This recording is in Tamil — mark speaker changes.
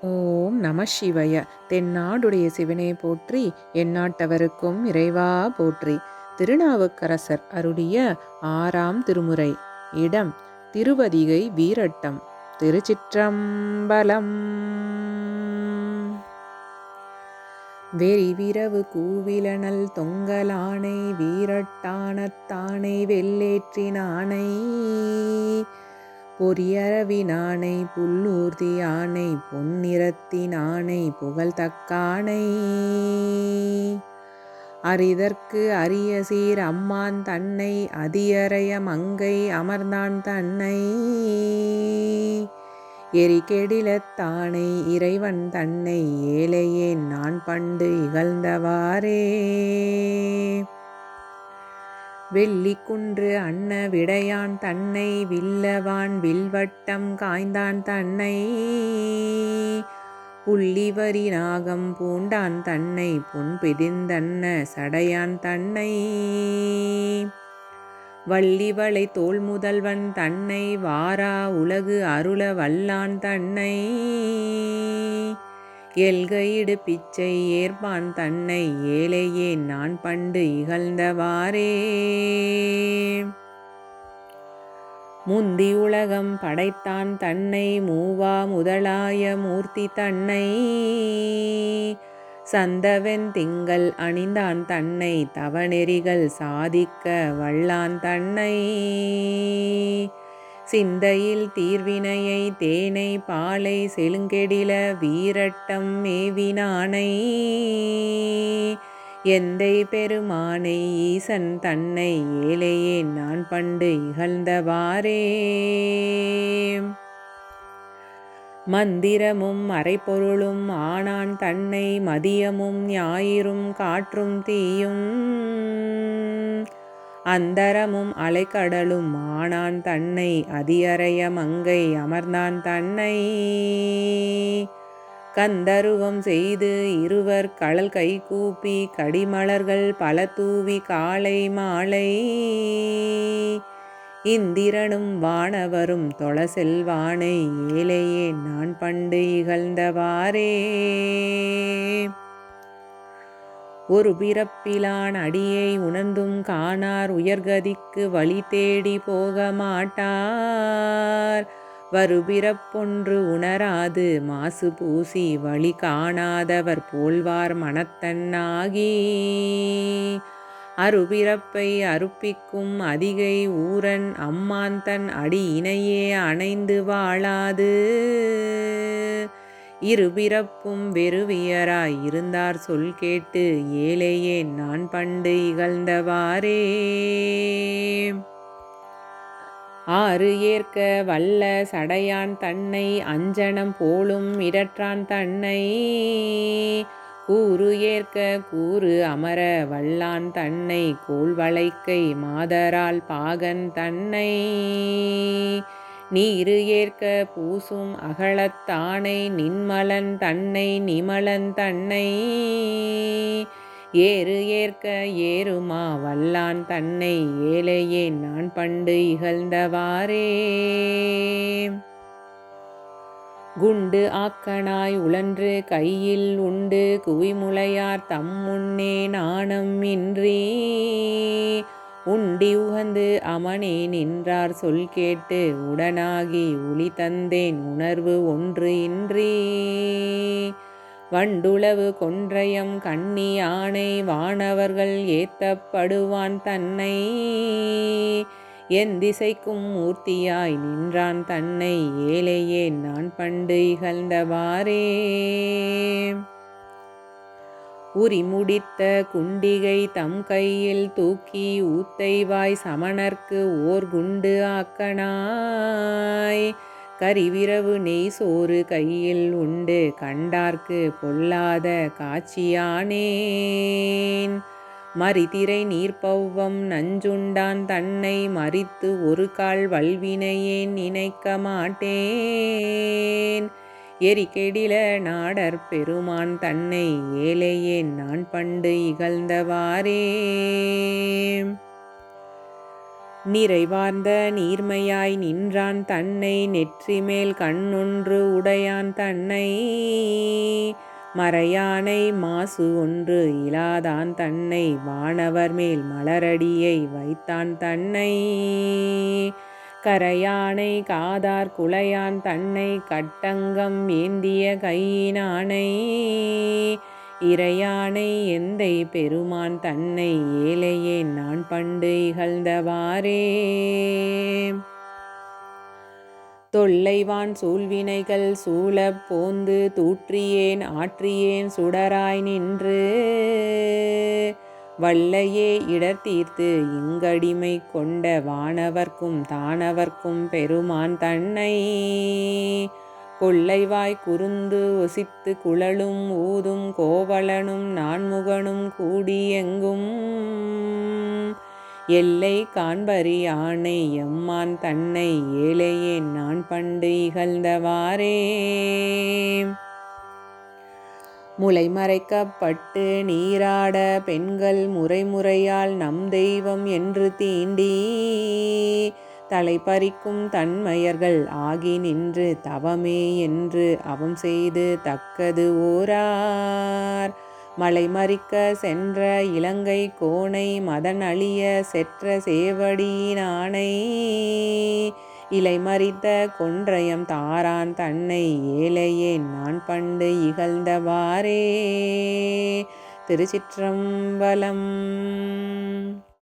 Speaker 1: ஓம் நம சிவய. தென்னாடுடைய சிவனே போற்றி, எந்நாட்டவருக்கும் இறைவா போற்றி. திருநாவுக்கரசர் அருளிய 6ஆம் திருமுறை. இடம் திருவதிகை வீரட்டம். திருச்சிற்றம்பலம். வெறிவிரவு கூவிலனல் தொங்கலானை வீரட்டானத்தானை வெள்ளேற்றினானை பொறியரவினானை புல்லூர்தியானை பொன்னிறத்தினானை புகழ்தக்கானை அரிதற்கு அரிய சீர் அம்மான் தன்னை அதியறைய மங்கை அமர்ந்தான் தன்னை எரிகெடிலத்தானை இறைவன் தன்னை ஏழையேன் நான் பண்டு இகழ்ந்தவாறே வெள்ளிக்குன்று அன்ன விடையான் தன்னை வில்லவான் வில்வட்டம் காய்ந்தான் தன்னை புள்ளிவரி நாகம் பூண்டான் தன்னை பொன் பிதிர்ந்தன்ன சடையான் தன்னை வள்ளிவளை தோள் முதல்வன் தன்னை வாரா உலகு அருள வல்லான் தன்னை எல்கையிடு பிச்சை ஏற்பான் தன்னை ஏழையேன் நான் பண்டு இகழ்ந்தவாறே முந்தி உலகம் படைத்தான் தன்னை மூவா முதலாய மூர்த்தி தன்னை சந்தவென் திங்கள் அணிந்தான் தன்னை தவநெறிகள் சாதிக்க வல்லான் தன்னை சிந்தையில் தீர்வினையை தேனை பாலை செழுங்கெடில வீரட்டம் மேவினானை எந்தை பெருமானை ஈசன் தன்னை ஏழையேன் நான் பண்டு இகழ்ந்தவாறே மந்திரமும் மறைப்பொருளும் ஆனான் தன்னை மதியமும் ஞாயிறும் காற்றும் தீயும் அந்தரமும் அலைக்கடலும் ஆனான் தன்னை அதியறைய மங்கை அமர்ந்தான் தன்னை கந்தருவம் செய்து இருவர் கடல் கை கூப்பி கடிமலர்கள் பல தூவி காலை மாலை இந்திரனும் வானவரும் தொழ செல்வானை ஏழையேன் நான் பண்டு இகழ்ந்தவாறே ஒரு பிறப்பிலான் அடியை உணர்ந்தும் காணார் உயர்கதிக்கு வழி தேடி போக மாட்டார் வருபிறப்பொன்று உணராது மாசு பூசி வழி காணாதவர் போல்வார் மனத்தன்னாகி அருபிறப்பை அறுப்பிக்கும் அதிகை ஊரன் அம்மான் தன் அடி இணையே அணைந்து வாழாது இருபிறப்பும் வெறுவியராய் இருந்தார் சொல் கேட்டு ஏழையேன் நான் பண்டு இகழ்ந்தவாறே ஆறு ஏற்க வல்ல சடையான் தன்னை அஞ்சனம் போலும் இடற்றான் தன்னை கூறு ஏற்க கூறு அமர வல்லான் தன்னை கோள்வளைக்கை மாதரால் பாகன் தன்னை நீரு ஏற்க பூசும் அகலத்தானை நின்மலன் தன்னை நிமலன் தன்னை ஏறு ஏற்க ஏறுமா வல்லான் தன்னை ஏழையேன் நான் பண்டு இகழ்ந்தவாறே குண்டு ஆக்கனாய் உழன்று கையில் உண்டு குவிமுளையார் தம் முன்னே நாணம் இன்றி உண்டி உகந்து அமனே நின்றார் சொல் கேட்டு உடனாகி உளி தந்தேன் உணர்வு ஒன்று இன்றி வண்டுளவு கொன்றையம் கண்ணி யானை வானவர்கள் ஏத்தப்படுவான் தன்னை என் திசைக்கும் மூர்த்தியாய் நின்றான் தன்னை ஏழையேன் நான் பண்டு இகழ்ந்தவாறே உரி முடித்த குண்டிகை தம் கையில் தூக்கி ஊத்தைவாய் சமணர்க்கு ஓர் குண்டு ஆக்கனாய் கரிவிரவு நெய் சோறு கையில் உண்டு கண்டார்க்கு பொல்லாத காட்சியானேன் மரிதிரை நீர்ப்பவ்வம் நஞ்சுண்டான் தன்னை மறித்து ஒரு கால் வல்வினையேன் நினைக்க மாட்டேன் எரிகெடில நாடர் பெருமான் தன்னை ஏழையேன் நான் பண்டு இகழ்ந்தவாறே நிறைவார்ந்த நீர்மையாய் நின்றான் தன்னை நெற்றிமேல் கண்ணொன்று உடையான் தன்னை மறையானை மாசு ஒன்று இலாதான் தன்னை வானவர் மேல் மலரடியை வைத்தான் தன்னை கரையானை காதார் குலையான் தன்னை கட்டங்கம் ஏந்திய கையினானை இறையானை எந்தை பெருமான் தன்னை ஏழையேன் நான் பண்டு இகழ்ந்தவாறே தொல்லைவான் சூழ்வினைகள் சூழப் போந்து தூற்றியேன் ஆற்றியேன் சுடராய் நின்று வல்லையே இடர்தீர்த்து இங்கடிமை கொண்ட வானவர்க்கும் தானவர்க்கும் பெருமான் தன்னை கொள்ளைவாய் குருந்து ஒசித்து குழலும் ஊதும் கோவலனும் நான்முகனும் கூடி எங்கும் எல்லை காண்பறியானை எம்மான் தன்னை ஏழையேன் நான் பண்டு இகழ்ந்தவாறே முளைமறைக்கப்பட்டு நீராட பெண்கள் முறைமுறையால் நம் தெய்வம் என்று தீண்டி தலைப்பறிக்கும் தன்மையர்கள் ஆகி நின்று தவமே என்று அவம் செய்து தக்கது ஓரார் மலைமறிக்க சென்ற இலங்கை கோனை மதன் அழிய செற்ற சேவடியினானை இலைமறித்த கொன்றையம் தாரான் தன்னை ஏழையேன் நான் பண்டு இகழ்ந்தவாறே. திருச்சிற்றம்பலம்.